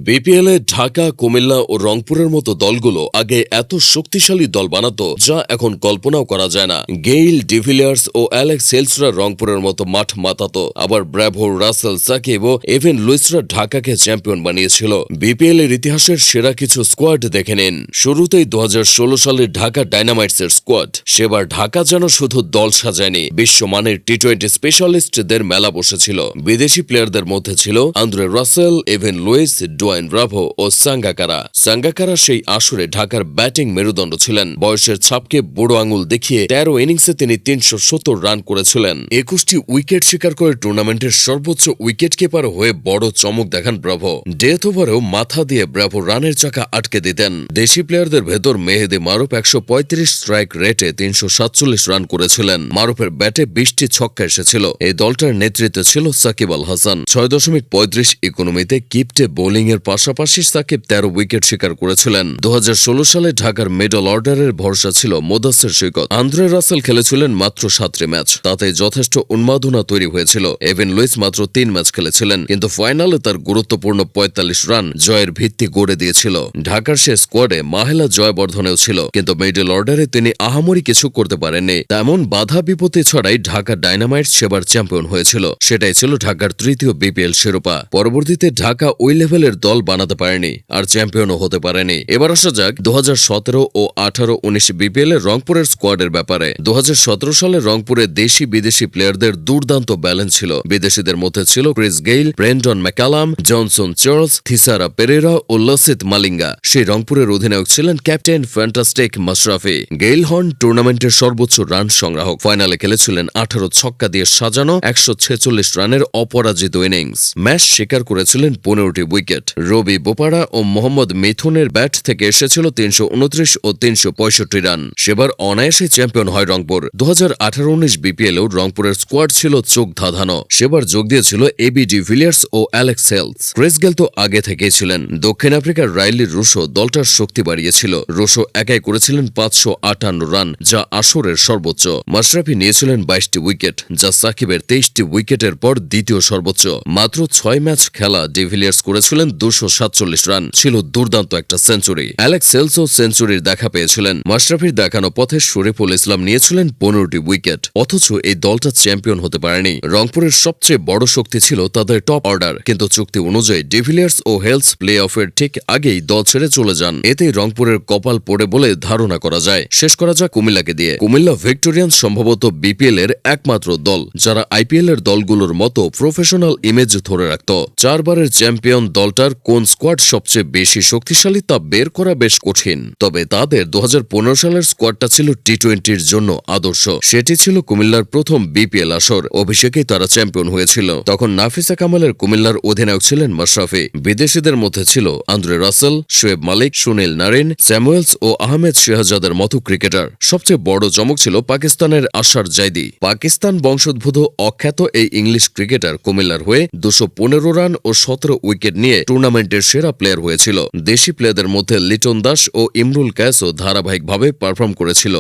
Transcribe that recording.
বিপিএলে ঢাকা, কুমিল্লা ও রংপুরের মতো দলগুলো আগে এত শক্তিশালী দল বানাতো যা এখন কল্পনাও করা যায় না। গেইল, ডিভিলিয়ার্স ও অ্যালেক্স হেলসরা রংপুরের মতো মাঠ মাতাতো, আবার ব্র্যাভো, রাসেল, সাকিব ও এভেন লুইসরা ঢাকাকে চ্যাম্পিয়ন বানিয়েছিল। বিপিএল এর ইতিহাসের সেরা কিছু স্কোয়াড দেখে নিন। শুরুতেই 2016 সালের ঢাকা ডায়নামাইটসের স্কোয়াড। সেবার ঢাকা যেন শুধু দল সাজায়নি, বিশ্বমানের টি-20 স্পেশালিস্টদের মেলা বসেছিল। বিদেশি প্লেয়ারদের মধ্যে ছিল Andre Russell, এভেন Luis, Dwayne Bravo ও সাঙ্গাকারা সেই আসরে ঢাকার ব্যাটিং মেরুদণ্ড ছিলেন। বয়সের ছাপকে বুড়ো আঙুল দেখিয়ে 13 ইনিংসে তিনি 370 রান করেছিলেন। 21টি উইকেট শিকার করে টুর্নামেন্টের সর্বোচ্চ উইকেট কিপার হয়ে বড় চমক দেখান ব্রাভো। ডেথ ওভারেও মাথা দিয়ে ব্রাভো রানের চাকা আটকে দিতেন। দেশি প্লেয়ারদের ভেতর মেহেদি মারুফ 135 স্ট্রাইক রেটে 347 রান করেছিলেন। মারুফের ব্যাটে 20টি ছক্কা এসেছিল। এই দলটার নেতৃত্বে ছিল সাকিব আল হাসান। 6.35 ইকোনমিতে কিপটে বোলিং এর পাশাপাশি সাকিব 13 উইকেট শিকার করেছিলেন। 2016 সালে ঢাকার মিডল অর্ডারের ভরসা ছিল মুদাসসির সৈকত। আন্দ্রে রাসেল খেলেছিলেন মাত্র 7টি ম্যাচ, তাতে যথেষ্ট উন্মাদনা তৈরি হয়েছিল। এভেন লুইস মাত্র 3 ম্যাচ খেলেছিলেন, কিন্তু ফাইনালে তার গুরুত্বপূর্ণ 45 রান জয়ের ভিত্তি গড়ে দিয়েছিল। ঢাকার সে স্কোয়াডে মাহেলা জয়বর্ধনেও ছিল, কিন্তু মিডল অর্ডারে তিনি আহামরি কিছু করতে পারেননি। তেমন বাধা বিপত্তি ছড়াই ঢাকা ডায়নামাইটস সেবার চ্যাম্পিয়ন হয়েছিল। সেটাই ছিল ঢাকার তৃতীয় বিপিএল শিরোপা। পরবর্তীতে ঢাকা ওই লেভেলের দল বানাতে পারেনি, আর চ্যাম্পিয়নও হতে পারেনি। এবার আসা যাক 2017 ও 18-19 বিপিএল এর রংপুরের স্কোয়াডের ব্যাপারে। 2017 সালে রংপুরে দেশি বিদেশি প্লেয়ারদের দুর্দান্ত ব্যালেন্স ছিল। বিদেশিদের মধ্যে ছিল Chris Gayle, Brendon McCullum, Johnson Charles, Thisara Perera ও লসিত মালিঙ্গা। সেই রংপুরের অধিনায়ক ছিলেন ক্যাপ্টেন ফ্যান্টাস্টিক মাশরাফি। গেইল হন টুর্নামেন্টের সর্বোচ্চ রান সংগ্রাহক। ফাইনালে খেলেছিলেন 18 ছক্কা দিয়ে সাজানো 146 রানের অপরাজিত ইনিংস। ম্যাচ শিকার করেছিলেন 15টি উইকেট। রবি বোপারা ও মোহাম্মদ মিথুনের ব্যাট থেকে এসেছিল 329 ও 365 রান। সেবার অনায়াসে চ্যাম্পিয়ন হয় রংপুর। 2018-19 বিপিএলেও রংপুরের স্কোয়াড ছিল চোখ ধাঁধানো। সেবার যোগ দিয়েছিল এবি ডিভিলিয়ার্স ও অ্যালেক্স হেলস। ক্রিস গেল তো আগে থেকেই ছিলেন। দক্ষিণ আফ্রিকার রাইলি রুশো দলটার শক্তি বাড়িয়েছিল। রুশো একাই করেছিলেন 558 রান, যা আসরের সর্বোচ্চ। মাশরাফি নিয়েছিলেন 22টি উইকেট, যা সাকিবের 23টি উইকেটের পর দ্বিতীয় সর্বোচ্চ। মাত্র 6 ম্যাচ খেলা ডিভিলিয়ার্স করেছিলেন 247 রান, ছিল দুর্দান্ত একটা সেঞ্চুরি। অ্যালেক্স হেলসও সেঞ্চুরির দেখা পেয়েছিলেন। মাশরাফির দেখানো পথে শরীফুল ইসলাম নিয়েছিলেন 15টি উইকেট। অথচ এই দলটা চ্যাম্পিয়ন হতে পারেনি। রংপুরের সবচেয়ে বড় শক্তি ছিল তাদের টপ অর্ডার, কিন্তু চুক্তি অনুযায়ী ডিভিলিয়ার্স ও হেলস প্লে অফের ঠিক আগেই দল ছেড়ে চলে যান। এতেই রংপুরের কপাল পড়ে বলে ধারণা করা যায়। শেষ করা যাক কুমিল্লাকে দিয়ে। কুমিল্লা ভিক্টোরিয়ান্স সম্ভবত বিপিএল এর একমাত্র দল যারা আইপিএল এর দলগুলোর মতো প্রফেশনাল ইমেজ ধরে রাখত। 4 বারের চ্যাম্পিয়ন দলটার কোন স্কোয়াড সবচেয়ে বেশি শক্তিশালী তা বের করা বেশ কঠিন। তবে তাদের 2015 সালের স্কোয়াডটা ছিল টি-20-র জন্য আদর্শ। সেটি ছিল কুমিল্লার প্রথম বিপিএল আসর। অভিষেকেই তারা চ্যাম্পিয়ন হয়েছিল। তখন নাফিসা কামালের কুমিল্লার অধিনায়ক ছিলেন মাশরাফি। বিদেশিদের মধ্যে ছিল আন্দ্রে রাসেল, শোয়েব মালিক, সুনীল নারিন, স্যামুয়েলস ও আহমেদ শেহজাদের মতো ক্রিকেটার। সবচেয়ে বড় চমক ছিল পাকিস্তানের আশার জাইদি। পাকিস্তান বংশোদ্ভূত অখ্যাত এই ইংলিশ ক্রিকেটার কুমিল্লার হয়ে 215 রান ও 17 উইকেট নিয়ে টুর্নামেন্টের সেরা প্লেয়ার হয়েছিল। দেশি প্লেয়ারদের মধ্যে লিটন দাস ও ইমরুল কায়েসও ধারাবাহিকভাবে পারফর্ম করেছিল।